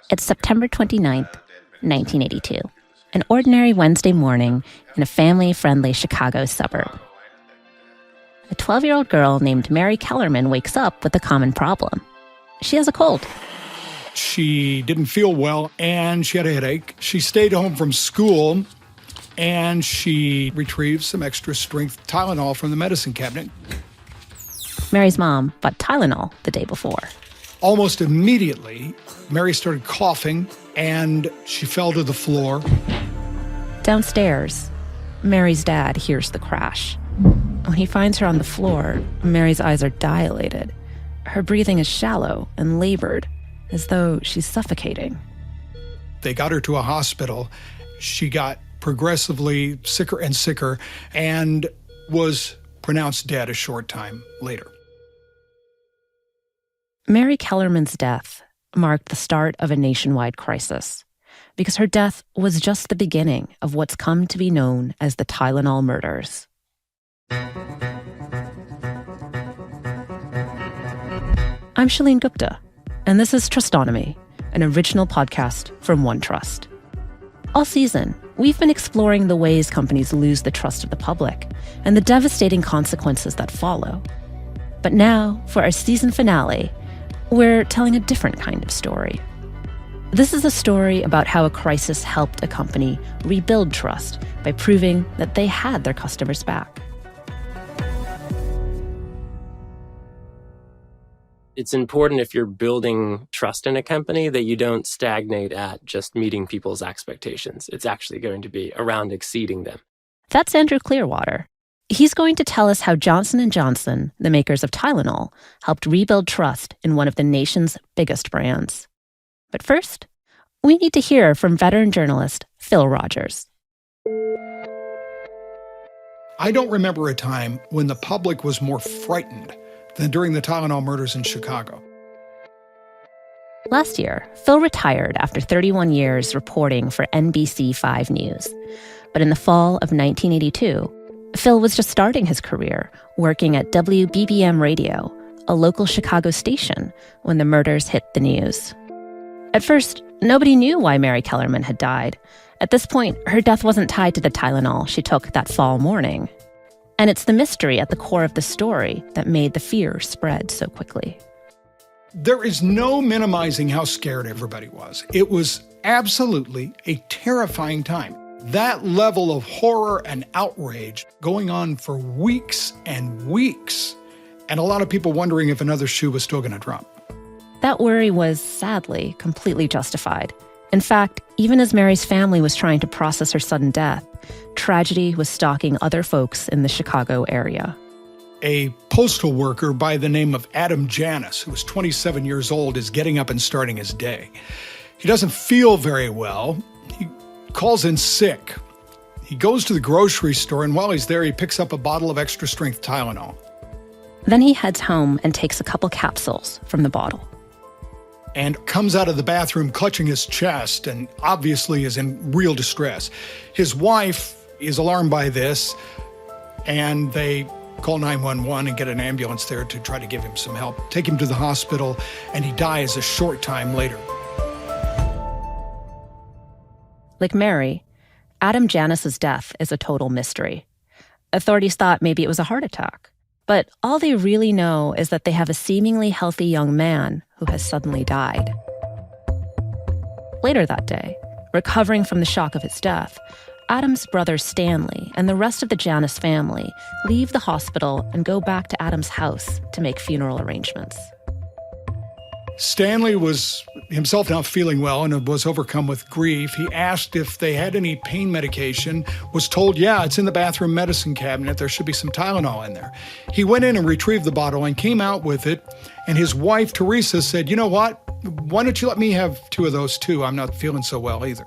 It's September 29th, 1982, an ordinary Wednesday morning in a family-friendly Chicago suburb. A 12-year-old girl named Mary Kellerman wakes up with a common problem. She has a cold. She didn't feel well, and she had a headache. She stayed home from school, and she retrieved some extra-strength Tylenol from the medicine cabinet. Mary's mom bought Tylenol the day before. Almost immediately, Mary started coughing, and she fell to the floor. Downstairs, Mary's dad hears the crash. When he finds her on the floor, Mary's eyes are dilated. Her breathing is shallow and labored, as though she's suffocating. They got her to a hospital. She got progressively sicker and sicker and was pronounced dead a short time later. Mary Kellerman's death marked the start of a nationwide crisis, because her death was just the beginning of what's come to be known as the Tylenol Murders. I'm Shalene Gupta, and this is Trustonomy, an original podcast from OneTrust. All season, we've been exploring the ways companies lose the trust of the public and the devastating consequences that follow. But now, for our season finale, we're telling a different kind of story. This is a story about how a crisis helped a company rebuild trust by proving that they had their customers back. It's important if you're building trust in a company that you don't stagnate at just meeting people's expectations. It's actually going to be around exceeding them. That's Andrew Clearwater. He's going to tell us how Johnson & Johnson, the makers of Tylenol, helped rebuild trust in one of the nation's biggest brands. But first, we need to hear from veteran journalist Phil Rogers. I don't remember a time when the public was more frightened than during the Tylenol murders in Chicago. Last year, Phil retired after 31 years reporting for NBC5 News. But in the fall of 1982, Phil was just starting his career working at WBBM Radio, a local Chicago station, when the murders hit the news. At first, nobody knew why Mary Kellerman had died. At this point, her death wasn't tied to the Tylenol she took that fall morning. And it's the mystery at the core of the story that made the fear spread so quickly. There is no minimizing how scared everybody was. It was absolutely a terrifying time. That level of horror and outrage going on for weeks and weeks, and a lot of people wondering if another shoe was still going to drop. That worry was, sadly, completely justified. In fact, even as Mary's family was trying to process her sudden death, tragedy was stalking other folks in the Chicago area. A postal worker by the name of Adam Janis, who was 27 years old, is getting up and starting his day. He doesn't feel very well. He calls in sick. He goes to the grocery store, and while he's there, he picks up a bottle of extra-strength Tylenol. Then he heads home and takes a couple capsules from the bottle. And comes out of the bathroom clutching his chest and obviously is in real distress. His wife is alarmed by this, and they call 911 and get an ambulance there to try to give him some help, take him to the hospital, and he dies a short time later. Like Mary, Adam Janis's death is a total mystery. Authorities thought maybe it was a heart attack, but all they really know is that they have a seemingly healthy young man who has suddenly died. Later that day, recovering from the shock of his death, Adam's brother Stanley and the rest of the Janis family leave the hospital and go back to Adam's house to make funeral arrangements. Stanley was himself not feeling well and was overcome with grief. He asked if they had any pain medication, was told, yeah, it's in the bathroom medicine cabinet. There should be some Tylenol in there. He went in and retrieved the bottle and came out with it. And his wife, Teresa, said, you know what? Why don't you let me have 2 of those too? I'm not feeling so well either.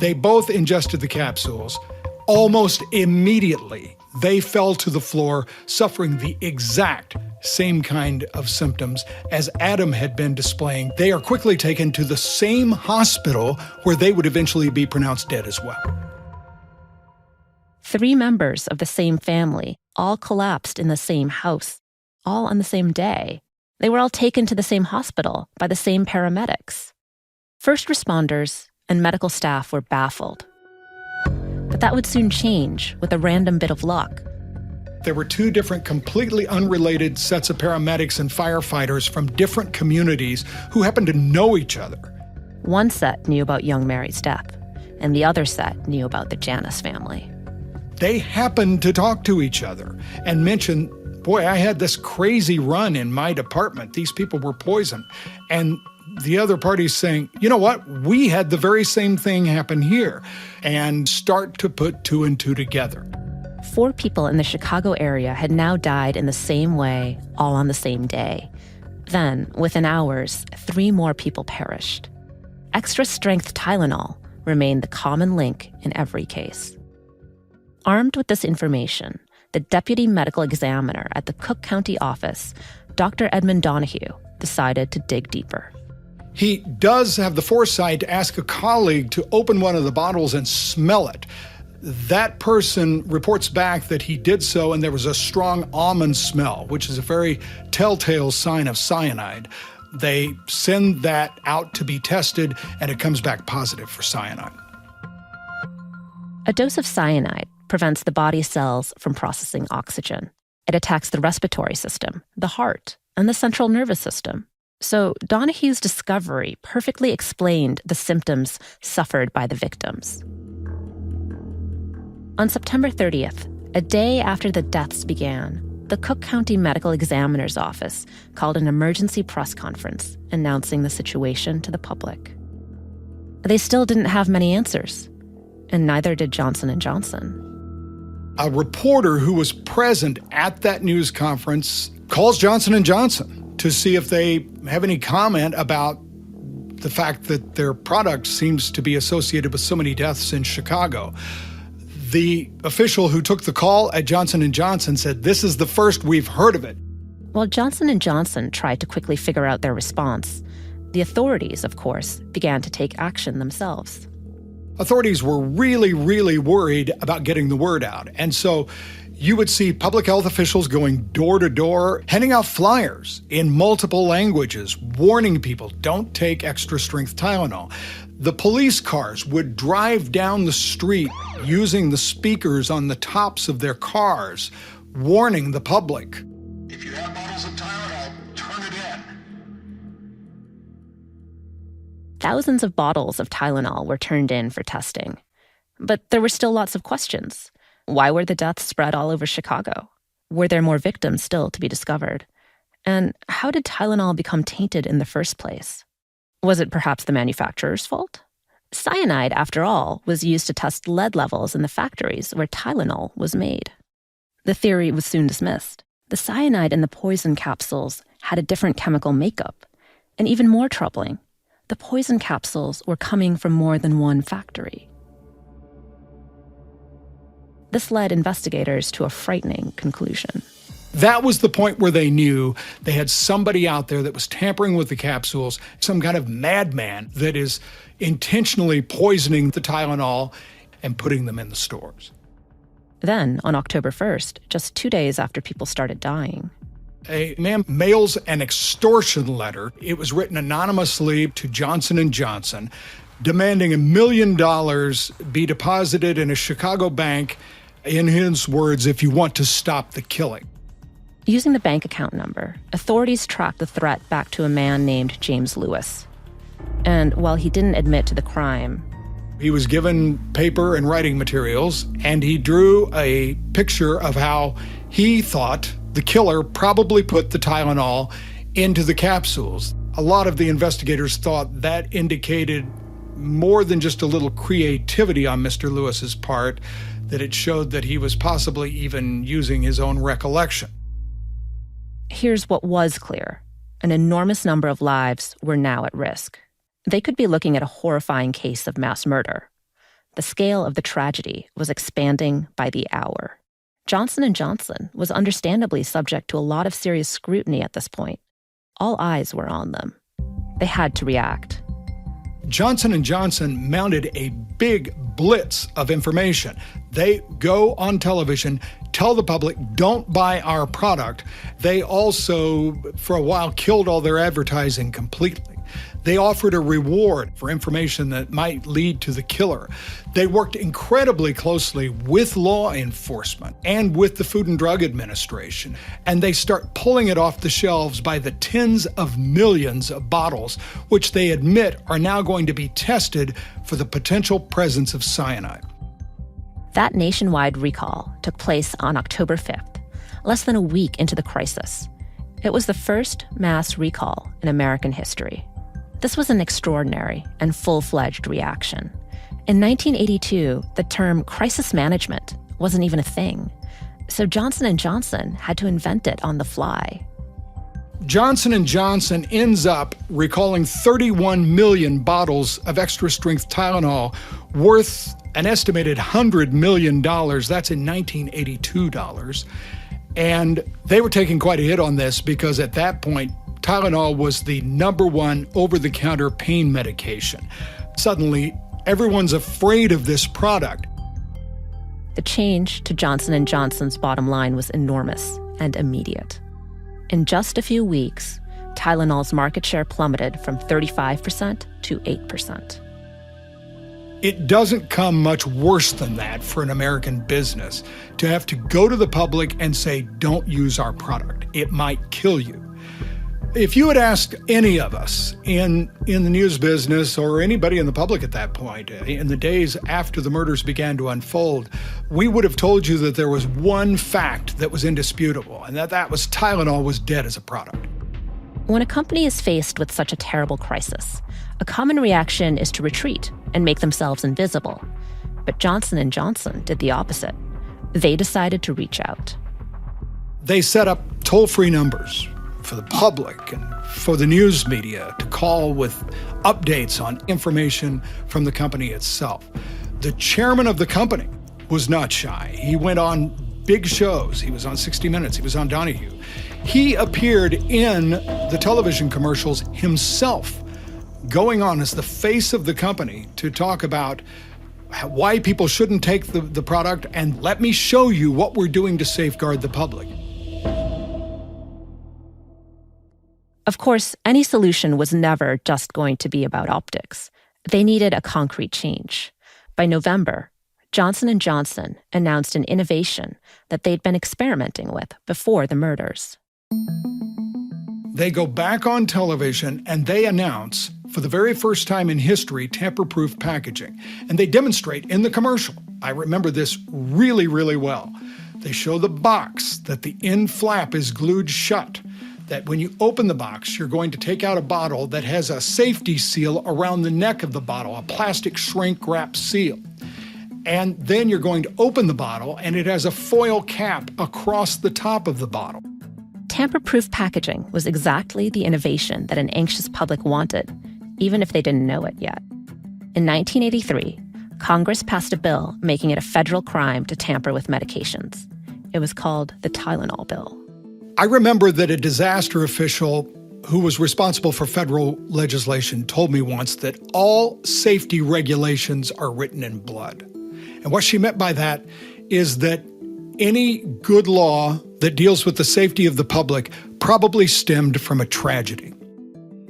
They both ingested the capsules. Almost immediately, they fell to the floor, suffering the exact same kind of symptoms as Adam had been displaying. They are quickly taken to the same hospital where they would eventually be pronounced dead as well. 3 members of the same family all collapsed in the same house, all on the same day. They were all taken to the same hospital by the same paramedics. First responders and medical staff were baffled. But that would soon change with a random bit of luck. There were two different, completely unrelated sets of paramedics and firefighters from different communities who happened to know each other. One set knew about young Mary's death, and the other set knew about the Janus family. They happened to talk to each other and mention, boy, I had this crazy run in my department. These people were poisoned. And the other party's saying, you know what? We had the very same thing happen here, and start to put two and two together. 4 people in the Chicago area had now died in the same way, all on the same day. Then, within hours, 3 more people perished. Extra-Strength Tylenol remained the common link in every case. Armed with this information, the deputy medical examiner at the Cook County office, Dr. Edmund Donahue, decided to dig deeper. He does have the foresight to ask a colleague to open one of the bottles and smell it. That person reports back that he did so, and there was a strong almond smell, which is a very telltale sign of cyanide. They send that out to be tested, and it comes back positive for cyanide. A dose of cyanide prevents the body cells from processing oxygen. It attacks the respiratory system, the heart, and the central nervous system. So Donahue's discovery perfectly explained the symptoms suffered by the victims. On September 30th, a day after the deaths began, the Cook County Medical Examiner's Office called an emergency press conference announcing the situation to the public. They still didn't have many answers, and neither did Johnson & Johnson. A reporter who was present at that news conference calls Johnson & Johnson to see if they have any comment about the fact that their product seems to be associated with so many deaths in Chicago. The official who took the call at Johnson & Johnson said, "This is the first we've heard of it." While Johnson & Johnson tried to quickly figure out their response, the authorities, of course, began to take action themselves. Authorities were really, really worried about getting the word out. And so you would see public health officials going door to door, handing out flyers in multiple languages, warning people, don't take extra-strength Tylenol. The police cars would drive down the street using the speakers on the tops of their cars, warning the public. If you have bottles of Tylenol, turn it in. Thousands of bottles of Tylenol were turned in for testing. But there were still lots of questions. Why were the deaths spread all over Chicago? Were there more victims still to be discovered? And how did Tylenol become tainted in the first place? Was it perhaps the manufacturer's fault? Cyanide, after all, was used to test lead levels in the factories where Tylenol was made. The theory was soon dismissed. The cyanide in the poison capsules had a different chemical makeup. And even more troubling, the poison capsules were coming from more than one factory. This led investigators to a frightening conclusion. That was the point where they knew they had somebody out there that was tampering with the capsules, some kind of madman that is intentionally poisoning the Tylenol and putting them in the stores. Then, on October 1st, just 2 days after people started dying, a man mails an extortion letter. It was written anonymously to Johnson & Johnson, demanding $1 million be deposited in a Chicago bank, in his words, if you want to stop the killing. Using the bank account number, authorities tracked the threat back to a man named James Lewis. And while he didn't admit to the crime, he was given paper and writing materials, and he drew a picture of how he thought the killer probably put the Tylenol into the capsules. A lot of the investigators thought that indicated more than just a little creativity on Mr. Lewis's part, that it showed that he was possibly even using his own recollection. Here's what was clear. An enormous number of lives were now at risk. They could be looking at a horrifying case of mass murder. The scale of the tragedy was expanding by the hour. Johnson & Johnson was understandably subject to a lot of serious scrutiny at this point. All eyes were on them. They had to react. Johnson & Johnson mounted a big blitz of information. They go on television, tell the public, don't buy our product. They also, for a while, killed all their advertising completely. They offered a reward for information that might lead to the killer. They worked incredibly closely with law enforcement and with the Food and Drug Administration, and they start pulling it off the shelves by the tens of millions of bottles, which they admit are now going to be tested for the potential presence of cyanide. That nationwide recall took place on October 5th, less than a week into the crisis. It was the first mass recall in American history. This was an extraordinary and full-fledged reaction. In 1982, the term crisis management wasn't even a thing, so Johnson & Johnson had to invent it on the fly. Johnson & Johnson ends up recalling 31 million bottles of extra-strength Tylenol worth an estimated $100 million. That's in 1982 dollars. And they were taking quite a hit on this because at that point, Tylenol was the #1 over-the-counter pain medication. Suddenly, everyone's afraid of this product. The change to Johnson & Johnson's bottom line was enormous and immediate. In just a few weeks, Tylenol's market share plummeted from 35% to 8%. It doesn't come much worse than that for an American business to have to go to the public and say, don't use our product. It might kill you. If you had asked any of us in the news business or anybody in the public at that point, in the days after the murders began to unfold, we would have told you that there was one fact that was indisputable, and that was Tylenol was dead as a product. When a company is faced with such a terrible crisis, a common reaction is to retreat and make themselves invisible. But Johnson & Johnson did the opposite. They decided to reach out. They set up toll-free numbers for the public and for the news media to call with updates on information from the company itself. The chairman of the company was not shy. He went on big shows. He was on 60 Minutes. He was on Donahue. He appeared in the television commercials himself, going on as the face of the company to talk about why people shouldn't take the product, and let me show you what we're doing to safeguard the public. Of course, any solution was never just going to be about optics. They needed a concrete change. By November, Johnson & Johnson announced an innovation that they'd been experimenting with before the murders. They go back on television and they announce, for the very first time in history, tamper-proof packaging. And they demonstrate in the commercial. I remember this really, really well. They show the box that the end flap is glued shut, that when you open the box, you're going to take out a bottle that has a safety seal around the neck of the bottle, a plastic shrink-wrap seal. And then you're going to open the bottle, and it has a foil cap across the top of the bottle. Tamper-proof packaging was exactly the innovation that an anxious public wanted, even if they didn't know it yet. In 1983, Congress passed a bill making it a federal crime to tamper with medications. It was called the Tylenol Bill. I remember that a disaster official who was responsible for federal legislation told me once that all safety regulations are written in blood. And what she meant by that is that any good law that deals with the safety of the public probably stemmed from a tragedy.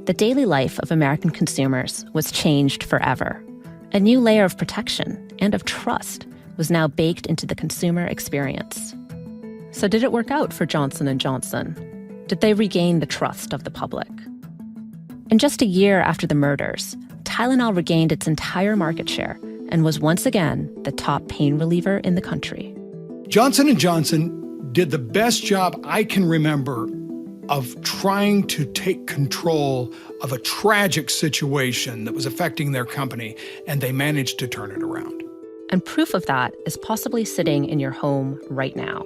The daily life of American consumers was changed forever. A new layer of protection and of trust was now baked into the consumer experience. So did it work out for Johnson & Johnson? Did they regain the trust of the public? In just a year after the murders, Tylenol regained its entire market share and was once again the top pain reliever in the country. Johnson & Johnson did the best job I can remember of trying to take control of a tragic situation that was affecting their company, and they managed to turn it around. And proof of that is possibly sitting in your home right now.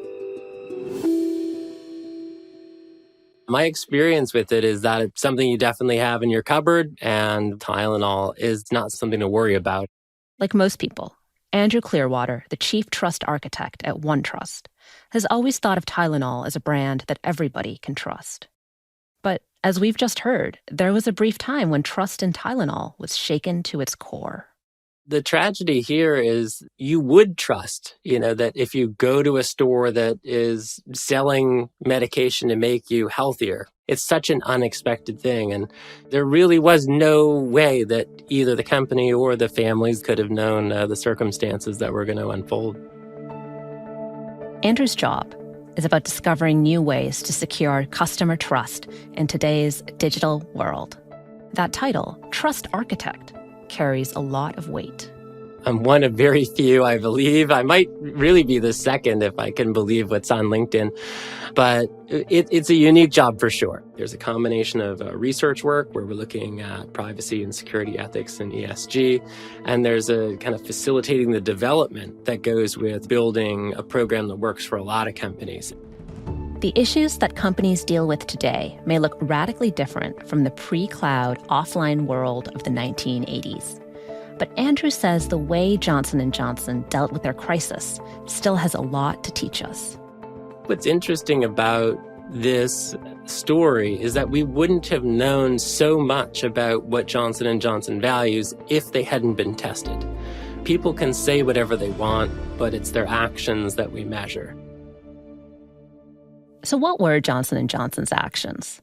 My experience with it is that it's something you definitely have in your cupboard, and Tylenol is not something to worry about. Like most people, Andrew Clearwater, the chief trust architect at OneTrust, has always thought of Tylenol as a brand that everybody can trust. But as we've just heard, there was a brief time when trust in Tylenol was shaken to its core. The tragedy here is you would trust, that if you go to a store that is selling medication to make you healthier, it's such an unexpected thing. And there really was no way that either the company or the families could have known the circumstances that were going to unfold. Andrew's job is about discovering new ways to secure customer trust in today's digital world. That title, Trust Architect, carries a lot of weight. I'm one of very few, I believe. I might really be the second if I can believe what's on LinkedIn. But it's a unique job for sure. There's a combination of research work where we're looking at privacy and security ethics and ESG. And there's a kind of facilitating the development that goes with building a program that works for a lot of companies. The issues that companies deal with today may look radically different from the pre-cloud offline world of the 1980s. But Andrew says the way Johnson & Johnson dealt with their crisis still has a lot to teach us. What's interesting about this story is that we wouldn't have known so much about what Johnson & Johnson values if they hadn't been tested. People can say whatever they want, but it's their actions that we measure. So what were Johnson & Johnson's actions?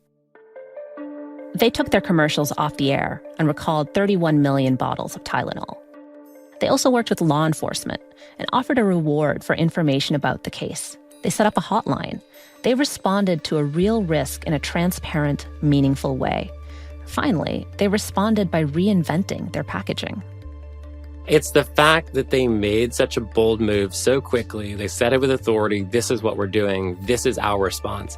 They took their commercials off the air and recalled 31 million bottles of Tylenol. They also worked with law enforcement and offered a reward for information about the case. They set up a hotline. They responded to a real risk in a transparent, meaningful way. Finally, they responded by reinventing their packaging. It's the fact that they made such a bold move so quickly. They said it with authority. This is what we're doing. This is our response.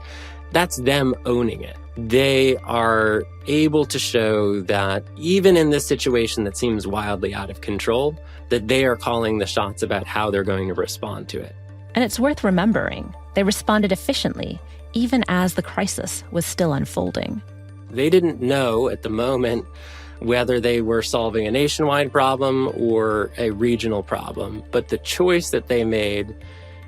That's them owning it. They are able to show that even in this situation that seems wildly out of control, that they are calling the shots about how they're going to respond to it. And it's worth remembering, they responded efficiently, even as the crisis was still unfolding. They didn't know at the moment whether they were solving a nationwide problem or a regional problem. But the choice that they made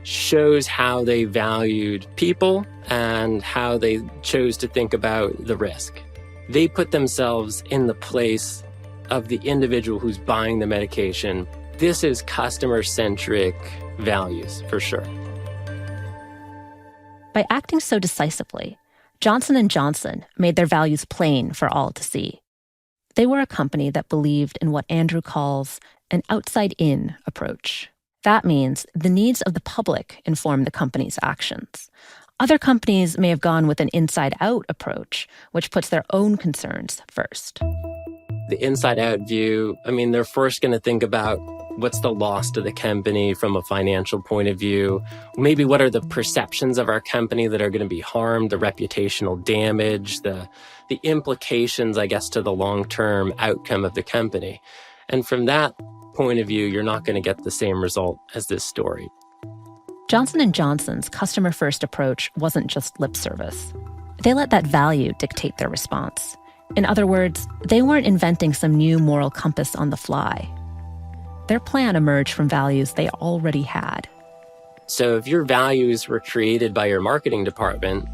shows how they valued people and how they chose to think about the risk. They put themselves in the place of the individual who's buying the medication. This is customer-centric values, for sure. By acting so decisively, Johnson & Johnson made their values plain for all to see. They were a company that believed in what Andrew calls an outside-in approach. That means the needs of the public inform the company's actions. Other companies may have gone with an inside-out approach, which puts their own concerns first. The inside-out view, they're first going to think about what's the loss to the company from a financial point of view. Maybe what are the perceptions of our company that are going to be harmed, the reputational damage, the implications, I guess, to the long-term outcome of the company. And from that point of view, you're not going to get the same result as this story. Johnson & Johnson's customer-first approach wasn't just lip service. They let that value dictate their response. In other words, they weren't inventing some new moral compass on the fly. Their plan emerged from values they already had. So if your values were created by your marketing department,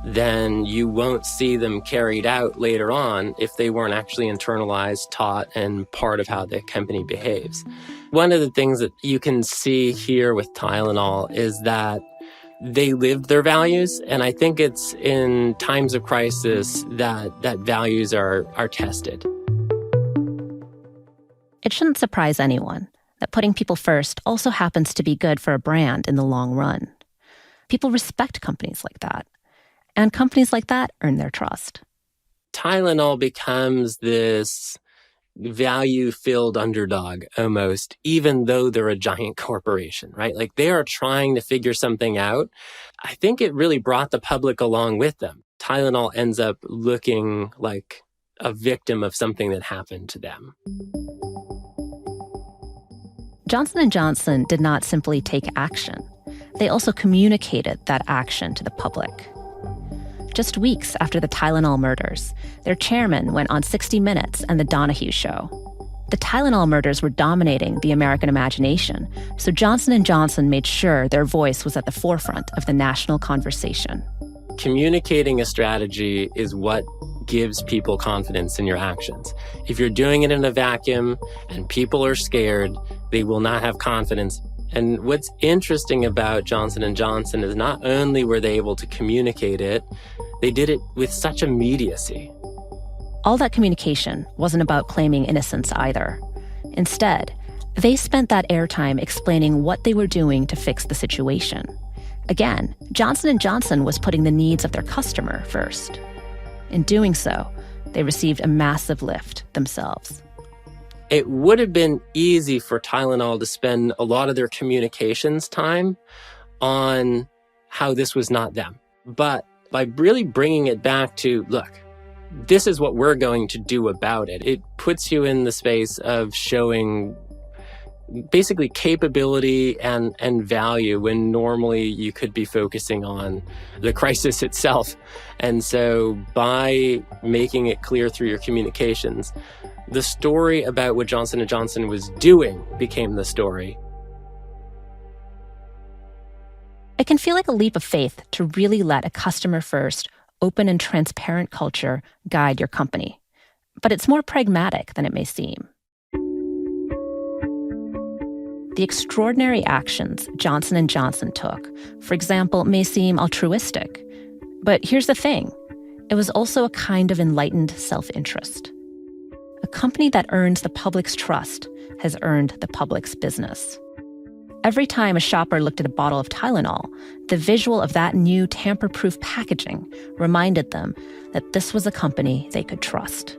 then you won't see them carried out later on if they weren't actually internalized, taught, and part of how the company behaves. One of the things that you can see here with Tylenol is that they lived their values, and I think it's in times of crisis that values are tested. It shouldn't surprise anyone that putting people first also happens to be good for a brand in the long run. People respect companies like that, and companies like that earn their trust. Tylenol becomes this value-filled underdog almost, even though they're a giant corporation, right? Like they are trying to figure something out. I think it really brought the public along with them. Tylenol ends up looking like a victim of something that happened to them. Johnson & Johnson did not simply take action. They also communicated that action to the public. Just weeks after the Tylenol murders, their chairman went on 60 Minutes and The Donahue Show. The Tylenol murders were dominating the American imagination, so Johnson & Johnson made sure their voice was at the forefront of the national conversation. Communicating a strategy is what gives people confidence in your actions. If you're doing it in a vacuum and people are scared, they will not have confidence. And what's interesting about Johnson & Johnson is not only were they able to communicate it, they did it with such immediacy. All that communication wasn't about claiming innocence either. Instead, they spent that airtime explaining what they were doing to fix the situation. Again, Johnson & Johnson was putting the needs of their customer first. In doing so, they received a massive lift themselves. It would have been easy for Tylenol to spend a lot of their communications time on how this was not them. But by really bringing it back to, look, this is what we're going to do about it, it puts you in the space of showing basically capability and value when normally you could be focusing on the crisis itself. And so by making it clear through your communications, the story about what Johnson & Johnson was doing became the story. It can feel like a leap of faith to really let a customer-first, open and transparent culture guide your company. But it's more pragmatic than it may seem. The extraordinary actions Johnson & Johnson took, for example, may seem altruistic. But here's the thing. It was also a kind of enlightened self-interest. A company that earns the public's trust has earned the public's business. Every time a shopper looked at a bottle of Tylenol, the visual of that new tamper-proof packaging reminded them that this was a company they could trust.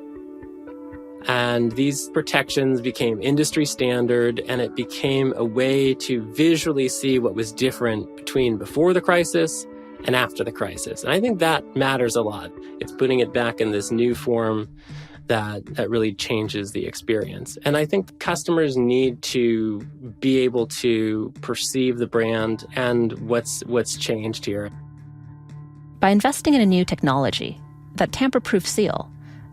And these protections became industry standard, and it became a way to visually see what was different between before the crisis and after the crisis. And I think that matters a lot. It's putting it back in this new form that really changes the experience. And I think customers need to be able to perceive the brand and what's changed here. By investing in a new technology, that tamper-proof seal,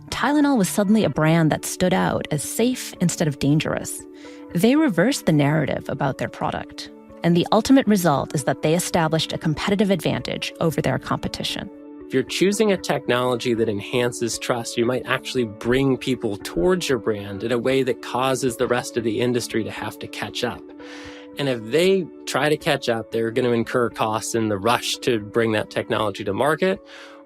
Tylenol was suddenly a brand that stood out as safe instead of dangerous. They reversed the narrative about their product. And the ultimate result is that they established a competitive advantage over their competition. If you're choosing a technology that enhances trust, you might actually bring people towards your brand in a way that causes the rest of the industry to have to catch up. And if they try to catch up, they're going to incur costs in the rush to bring that technology to market.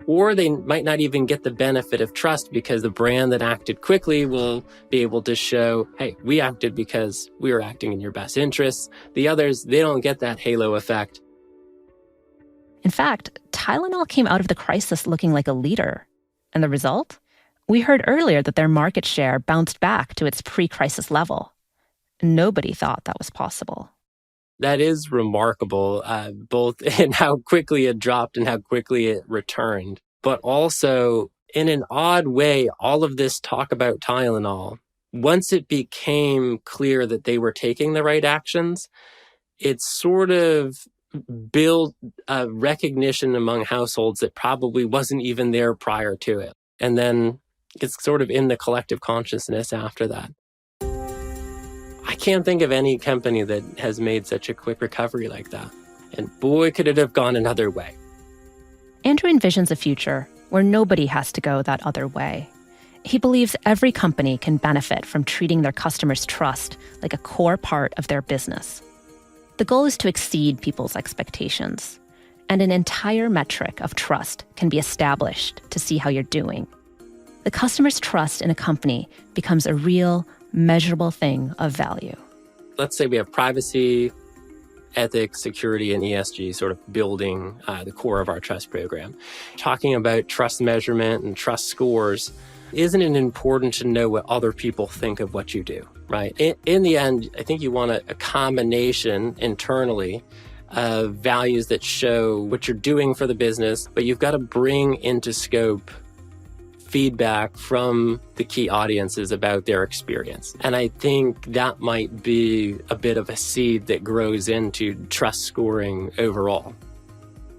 Or they might not even get the benefit of trust because the brand that acted quickly will be able to show, hey, we acted because we were acting in your best interests. The others, they don't get that halo effect. In fact, Tylenol came out of the crisis looking like a leader. And the result? We heard earlier that their market share bounced back to its pre-crisis level. Nobody thought that was possible. That is remarkable, both in how quickly it dropped and how quickly it returned. But also, in an odd way, all of this talk about Tylenol, once it became clear that they were taking the right actions, it sort of built a recognition among households that probably wasn't even there prior to it. And then it's sort of in the collective consciousness after that. I can't think of any company that has made such a quick recovery like that. And boy, could it have gone another way. Andrew envisions a future where nobody has to go that other way. He believes every company can benefit from treating their customers' trust like a core part of their business. The goal is to exceed people's expectations, and an entire metric of trust can be established to see how you're doing. The customer's trust in a company becomes a real, measurable thing of value. Let's say we have privacy, ethics, security, and ESG sort of building the core of our trust program. Talking about trust measurement and trust scores, isn't it important to know what other people think of what you do, right? In the end, I think you want a combination internally of values that show what you're doing for the business, but you've got to bring into scope feedback from the key audiences about their experience. And I think that might be a bit of a seed that grows into trust scoring overall.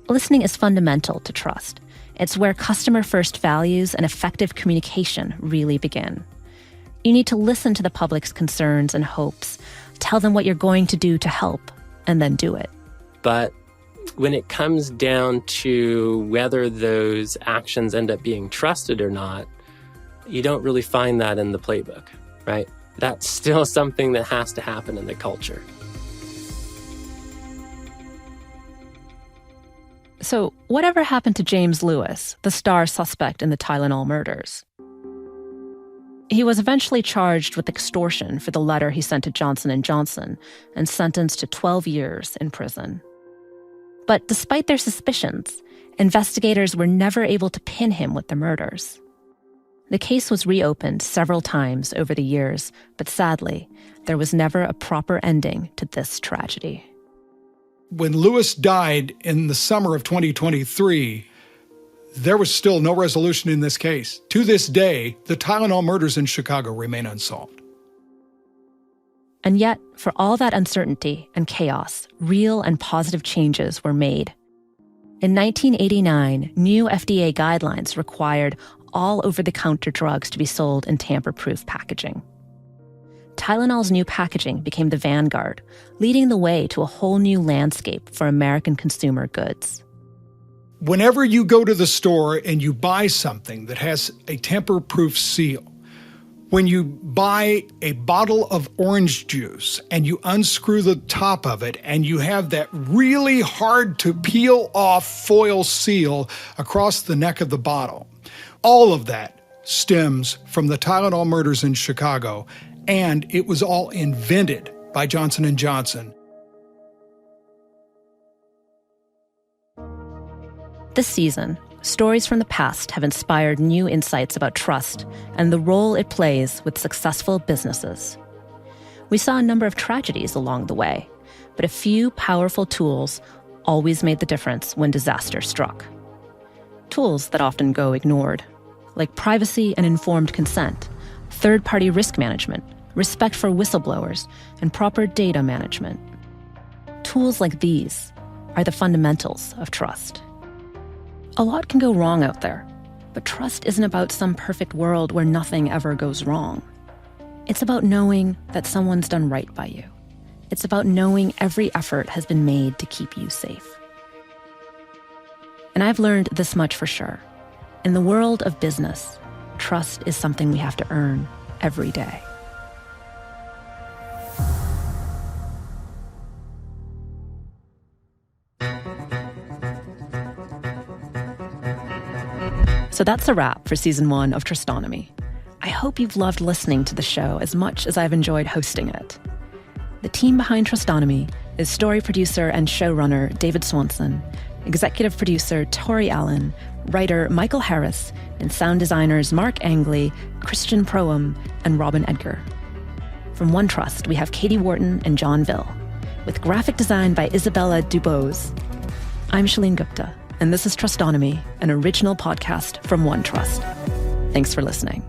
Listening is fundamental to trust. It's where customer-first values and effective communication really begin. You need to listen to the public's concerns and hopes, tell them what you're going to do to help, and then do it. But when it comes down to whether those actions end up being trusted or not, you don't really find that in the playbook, right? That's still something that has to happen in the culture. So, whatever happened to James Lewis, the star suspect in the Tylenol murders? He was eventually charged with extortion for the letter he sent to Johnson & Johnson and sentenced to 12 years in prison. But despite their suspicions, investigators were never able to pin him with the murders. The case was reopened several times over the years, but sadly, there was never a proper ending to this tragedy. When Lewis died in the summer of 2023, there was still no resolution in this case. To this day, the Tylenol murders in Chicago remain unsolved. And yet, for all that uncertainty and chaos, real and positive changes were made. In 1989, new FDA guidelines required all over-the-counter drugs to be sold in tamper-proof packaging. Tylenol's new packaging became the vanguard, leading the way to a whole new landscape for American consumer goods. Whenever you go to the store and you buy something that has a tamper-proof seal, when you buy a bottle of orange juice and you unscrew the top of it and you have that really hard to peel off foil seal across the neck of the bottle, all of that stems from the Tylenol murders in Chicago, and it was all invented by Johnson & Johnson. This season, stories from the past have inspired new insights about trust and the role it plays with successful businesses. We saw a number of tragedies along the way, but a few powerful tools always made the difference when disaster struck. Tools that often go ignored, like privacy and informed consent, third-party risk management, respect for whistleblowers, and proper data management. Tools like these are the fundamentals of trust. A lot can go wrong out there, but trust isn't about some perfect world where nothing ever goes wrong. It's about knowing that someone's done right by you. It's about knowing every effort has been made to keep you safe. And I've learned this much for sure. In the world of business, trust is something we have to earn every day. So that's a wrap for Season 1 of Trustonomy. I hope you've loved listening to the show as much as I've enjoyed hosting it. The team behind Trustonomy is story producer and showrunner David Swanson, executive producer Tori Allen, writer Michael Harris, and sound designers Mark Angley, Christian Proem, and Robin Edgar. From OneTrust, we have Katie Wharton and John Vill, with graphic design by Isabella Dubose. I'm Shalene Gupta, and this is Trustonomy, an original podcast from OneTrust. Thanks for listening.